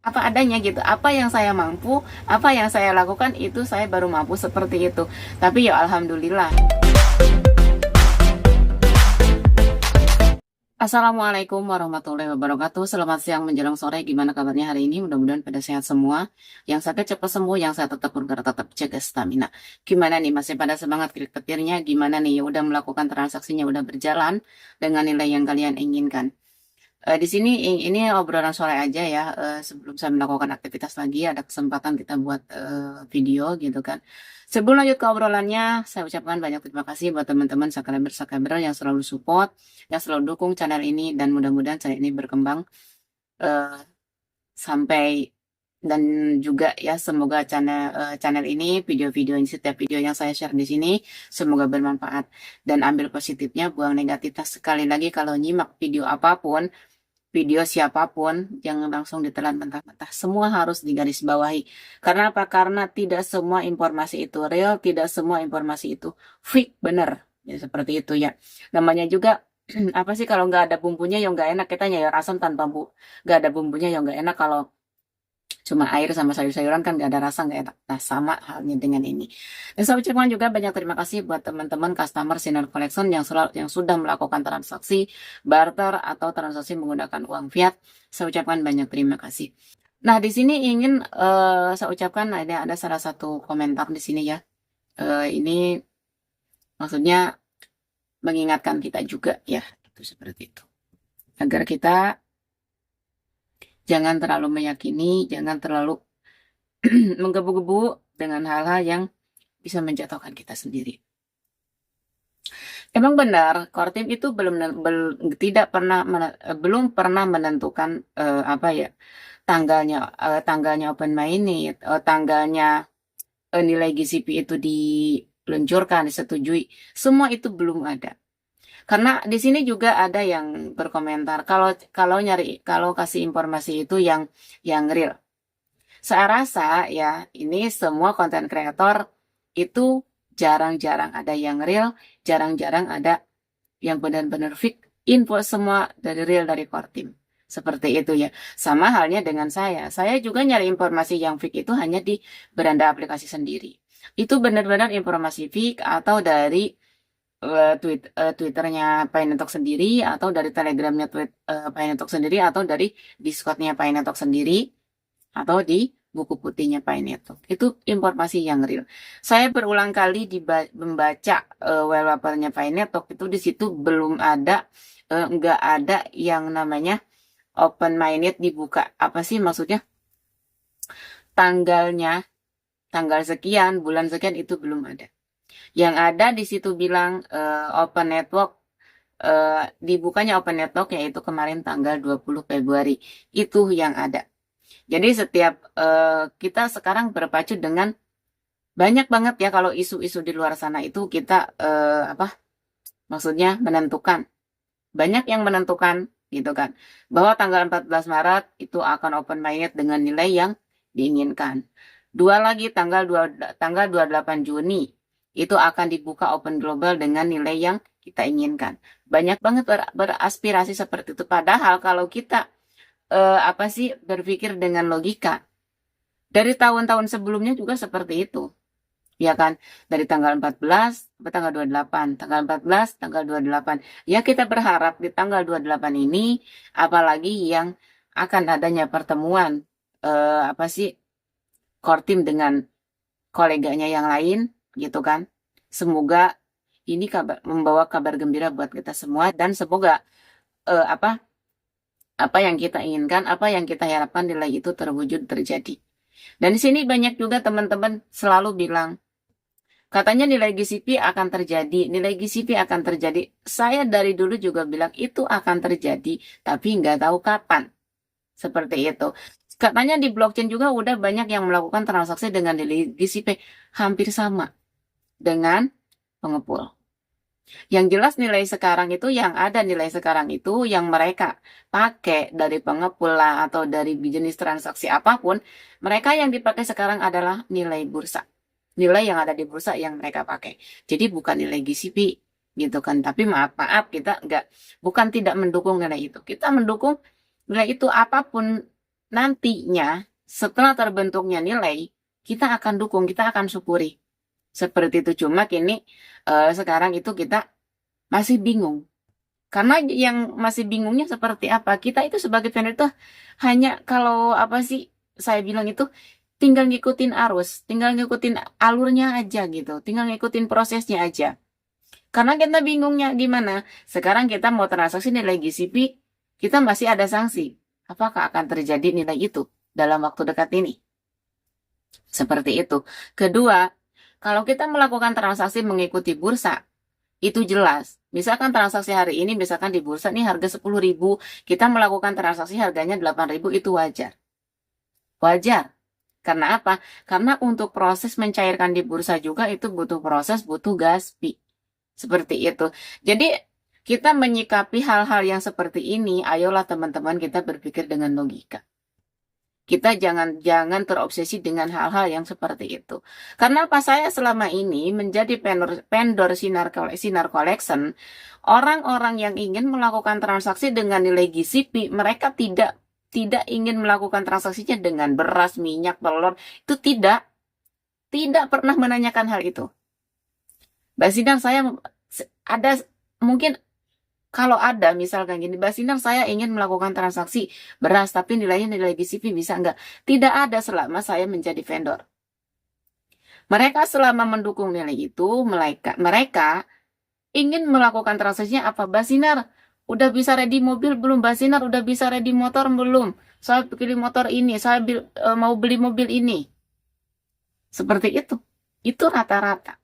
apa adanya gitu. Apa yang saya mampu, apa yang saya lakukan itu saya baru mampu seperti itu. Tapi ya alhamdulillah. Assalamualaikum warahmatullahi wabarakatuh. Selamat siang menjelang sore. Gimana kabarnya hari ini? Mudah-mudahan pada sehat semua. Yang sakit cepat sembuh, yang saya tetap bergerak, tetap jaga stamina. Gimana nih? Masih pada semangat klik petirnya? Gimana nih? Udah melakukan transaksinya, udah berjalan dengan nilai yang kalian inginkan. Di sini ini obrolan sore aja ya. Sebelum saya melakukan aktivitas lagi, ada kesempatan kita buat video gitu kan. Sebelum lanjut ke obrolannya, saya ucapkan banyak terima kasih buat teman-teman subscriber yang selalu support, yang selalu dukung channel ini, dan mudah-mudahan channel ini berkembang eh, sampai dan juga ya semoga channel ini video-video ini setiap video yang saya share di sini semoga bermanfaat dan ambil positifnya, buang negatifnya. Sekali lagi kalau nyimak video apapun, video siapapun, jangan langsung ditelan mentah-mentah. Semua harus digarisbawahi. Karena apa? Karena tidak semua informasi itu real, tidak semua informasi itu fake, bener. Ya, seperti itu ya. Namanya juga, apa sih kalau nggak ada bumbunya ya nggak enak. Kita nyayur asam tanpa nggak ada bumbunya ya nggak enak. Kalau cuma air sama sayur-sayuran kan nggak ada rasa, nggak enak. Nah, sama halnya dengan ini. Dan saya ucapkan juga banyak terima kasih buat teman-teman customer Sinar Collection yang sudah melakukan transaksi barter atau transaksi menggunakan uang fiat. Saya ucapkan banyak terima kasih. Nah, di sini ingin saya ucapkan ada salah satu komentar di sini ya. Ini maksudnya mengingatkan kita juga ya, itu seperti itu. Agar kita jangan terlalu meyakini, jangan terlalu menggebu-gebu dengan hal-hal yang bisa menjatuhkan kita sendiri. Emang benar, Kortim itu belum pernah menentukan apa ya tanggalnya open mainnet, tanggalnya nilai GCP itu diluncurkan, disetujui. Semua itu belum ada. Karena di sini juga ada yang berkomentar kalau kalau kasih informasi itu yang real. Saya rasa ya ini semua konten kreator itu jarang-jarang ada yang real, jarang-jarang ada yang benar-benar fake. Info semua dari real dari Kortim. Seperti itu ya. Sama halnya dengan saya. Saya juga nyari informasi yang fake itu hanya di beranda aplikasi sendiri. Itu benar-benar informasi fake atau dari Twitternya Pinetalk sendiri, atau dari Telegramnya Pinetalk sendiri, atau dari Discordnya Pinetalk sendiri, atau di buku putihnya Pinetalk. Itu informasi yang real. Saya berulang kali membaca wallpapernya Pinetalk, itu di situ belum ada, nggak ada yang namanya open mainnet dibuka. Apa sih maksudnya? Tanggal sekian, bulan sekian itu belum ada. Yang ada di situ bilang open network, dibukanya open network yaitu kemarin tanggal 20 Februari. Itu yang ada. Jadi setiap kita sekarang berpacu dengan banyak banget ya kalau isu-isu di luar sana itu kita apa maksudnya menentukan. Banyak yang menentukan gitu kan. Bahwa tanggal 14 Maret itu akan open mainnet dengan nilai yang diinginkan. Dua lagi tanggal 28 Juni itu akan dibuka open global dengan nilai yang kita inginkan. Banyak banget beraspirasi seperti itu. Padahal kalau kita apa sih berpikir dengan logika, dari tahun-tahun sebelumnya juga seperti itu. Ya kan, dari tanggal 14 sampai tanggal 28, tanggal 14, tanggal 28. Ya kita berharap di tanggal 28 ini, apalagi yang akan adanya pertemuan, apa sih, Kortim dengan koleganya yang lain, gitu kan. Semoga ini membawa kabar gembira buat kita semua, dan semoga apa yang kita inginkan, apa yang kita harapkan nilai itu terwujud terjadi. Dan di sini banyak juga teman-teman selalu bilang, katanya nilai GCP akan terjadi, nilai GCP akan terjadi. Saya dari dulu juga bilang itu akan terjadi, tapi nggak tahu kapan. Seperti itu. Katanya di blockchain juga udah banyak yang melakukan transaksi dengan nilai GCP hampir sama dengan pengepul. Yang jelas nilai sekarang itu, yang ada nilai sekarang itu yang mereka pakai dari pengepul lah atau dari jenis transaksi apapun, mereka yang dipakai sekarang adalah nilai bursa. Nilai yang ada di bursa yang mereka pakai. Jadi bukan nilai GCP gitu kan. Tapi maaf kita bukan tidak mendukung nilai itu. Kita mendukung nilai itu apapun nantinya setelah terbentuknya nilai, kita akan dukung, kita akan syukuri. Seperti itu. Cuma kini sekarang itu kita masih bingung. Karena yang masih bingungnya seperti apa? Kita itu sebagai vendor itu hanya kalau apa sih saya bilang itu tinggal ngikutin arus, tinggal ngikutin alurnya aja gitu, tinggal ngikutin prosesnya aja. Karena kita bingungnya gimana? Sekarang kita mau transaksi nilai GCP, kita masih ada sanksi. Apakah akan terjadi nilai itu dalam waktu dekat ini? Seperti itu. Kedua, kalau kita melakukan transaksi mengikuti bursa, itu jelas. Misalkan transaksi hari ini, misalkan di bursa nih harga 10.000, kita melakukan transaksi harganya 8.000, itu wajar. Wajar. Karena apa? Karena untuk proses mencairkan di bursa juga itu butuh proses, butuh gas fee. Seperti itu. Jadi kita menyikapi hal-hal yang seperti ini, ayolah teman-teman kita berpikir dengan logika. Kita jangan terobsesi dengan hal-hal yang seperti itu. Karena apa, saya selama ini menjadi vendor Sinar Collection, orang-orang yang ingin melakukan transaksi dengan nilai GCP, mereka tidak ingin melakukan transaksinya dengan beras, minyak, telur. Itu tidak pernah menanyakan hal itu. Mbak Sinar, saya ada mungkin kalau ada misalkan gini, Mbak Sinar, saya ingin melakukan transaksi beras tapi nilainya nilai GCP, bisa enggak? Tidak ada selama saya menjadi vendor. Mereka selama mendukung nilai itu, mereka ingin melakukan transaksinya apa? Mbak Sinar, udah bisa ready mobil belum? Mbak Sinar, udah bisa ready motor belum? Saya pilih motor ini, saya mau beli mobil ini. Seperti itu. Itu rata-rata.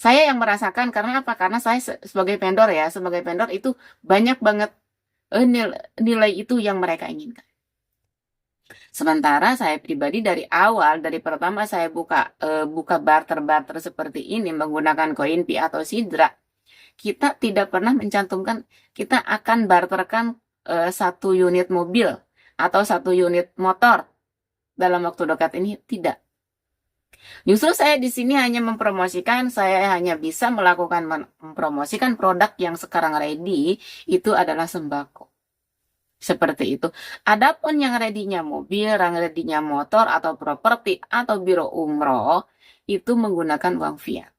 Saya yang merasakan, karena apa? Karena saya sebagai vendor ya, sebagai vendor itu banyak banget nilai itu yang mereka inginkan. Sementara saya pribadi dari awal, dari pertama saya buka barter seperti ini menggunakan koin Pi atau Sidra, kita tidak pernah mencantumkan kita akan barterkan 1 unit mobil atau 1 unit motor dalam waktu dekat ini, tidak. Justru saya di sini hanya mempromosikan, saya hanya bisa mempromosikan produk yang sekarang ready, itu adalah sembako. Seperti itu. Adapun yang ready-nya mobil, yang ready-nya motor atau properti atau biro umroh, itu menggunakan uang fiat.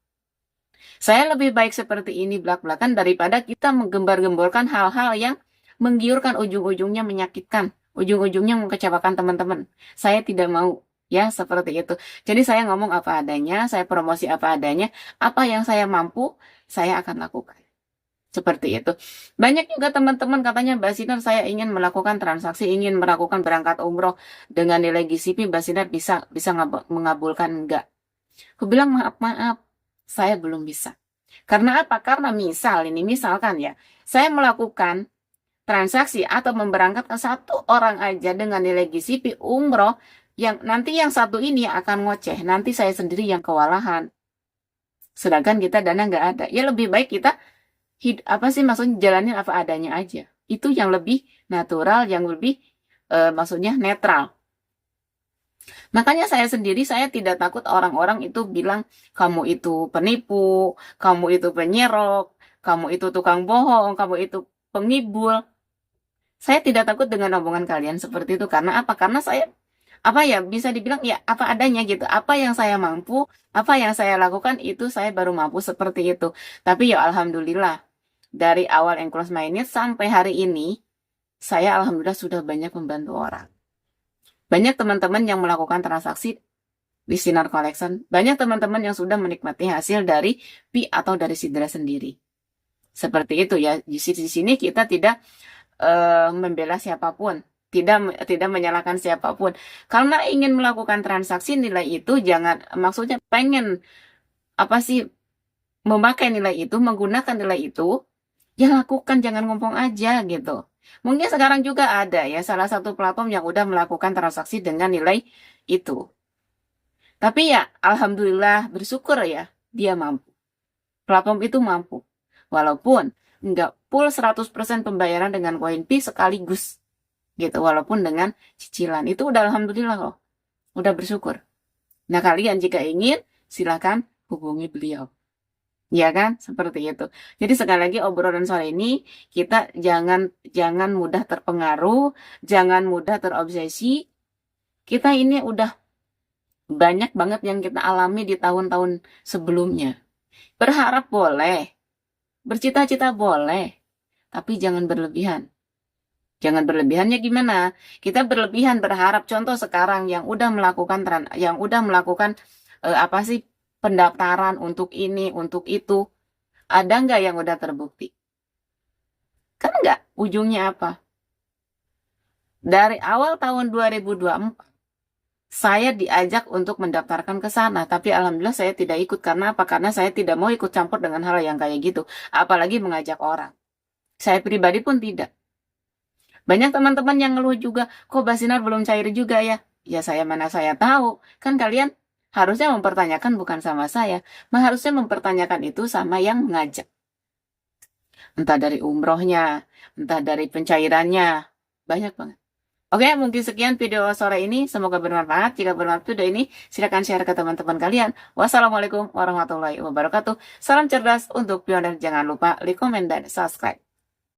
Saya lebih baik seperti ini belak-belakan daripada kita menggembar-gemborkan hal-hal yang menggiurkan, ujung-ujungnya menyakitkan, ujung-ujungnya mengecewakan teman-teman. Saya tidak mau. Ya, seperti itu. Jadi saya ngomong apa adanya, saya promosi apa adanya, apa yang saya mampu, saya akan lakukan. Seperti itu. Banyak juga teman-teman katanya, Mbak Sinar, saya ingin melakukan transaksi, ingin melakukan berangkat umroh dengan nilai GCP, Mbak Sinar bisa mengabulkan enggak? Aku bilang maaf, saya belum bisa. Karena apa? Karena misalkan ya, saya melakukan transaksi atau memberangkatkan 1 orang aja dengan nilai GCP umroh, yang nanti yang 1 ini akan ngoceh, nanti saya sendiri yang kewalahan. Sedangkan kita dana nggak ada. Ya lebih baik kita maksudnya jalanin apa adanya aja. Itu yang lebih natural, yang lebih maksudnya netral. Makanya saya sendiri, saya tidak takut orang-orang itu bilang kamu itu penipu, kamu itu penyerok, kamu itu tukang bohong, kamu itu pengibul. Saya tidak takut dengan omongan kalian seperti itu. Karena apa? Karena saya bisa dibilang ya apa adanya gitu. Apa yang saya mampu, apa yang saya lakukan, itu saya baru mampu seperti itu. Tapi ya alhamdulillah, dari awal Enclose My Needs sampai hari ini, saya alhamdulillah sudah banyak membantu orang. Banyak teman-teman yang melakukan transaksi di Sinar Collection. Banyak teman-teman yang sudah menikmati hasil dari Pi atau dari Sidra sendiri. Seperti itu ya. Di sini kita tidak membela siapapun. Tidak menyalahkan siapapun. Karena ingin melakukan transaksi nilai itu, maksudnya pengen memakai nilai itu, menggunakan nilai itu, ya lakukan, jangan ngomong aja gitu. Mungkin sekarang juga ada ya salah satu platform yang udah melakukan transaksi dengan nilai itu. Tapi ya alhamdulillah, bersyukur ya dia mampu. Platform itu mampu. Walaupun nggak full 100% pembayaran dengan koin Pi sekaligus. Gitu, walaupun dengan cicilan. Itu udah alhamdulillah loh. Udah bersyukur. Nah, kalian jika ingin, silakan hubungi beliau. Ya kan? Seperti itu. Jadi sekali lagi obrolan sore ini kita jangan jangan mudah terpengaruh, jangan mudah terobsesi. Kita ini udah banyak banget yang kita alami di tahun-tahun sebelumnya. Berharap boleh, bercita-cita boleh, tapi jangan berlebihan. Jangan berlebihannya gimana? Kita berlebihan berharap contoh sekarang yang udah melakukan apa sih pendaftaran untuk ini, untuk itu. Ada nggak yang udah terbukti? Kan nggak. Ujungnya apa? Dari awal tahun 2024, saya diajak untuk mendaftarkan ke sana, tapi alhamdulillah saya tidak ikut. Karena apa? Karena saya tidak mau ikut campur dengan hal yang kayak gitu. Apalagi mengajak orang. Saya pribadi pun tidak. Banyak teman-teman yang ngeluh juga, kok Basinar belum cair juga ya? Ya saya mana saya tahu. Kan kalian harusnya mempertanyakan bukan sama saya. Harusnya mempertanyakan itu sama yang mengajak. Entah dari umrohnya, entah dari pencairannya. Banyak banget. Oke, mungkin sekian video sore ini. Semoga bermanfaat. Jika bermanfaat video ini, silakan share ke teman-teman kalian. Wassalamualaikum warahmatullahi wabarakatuh. Salam cerdas untuk pionir. Jangan lupa like, comment, dan subscribe.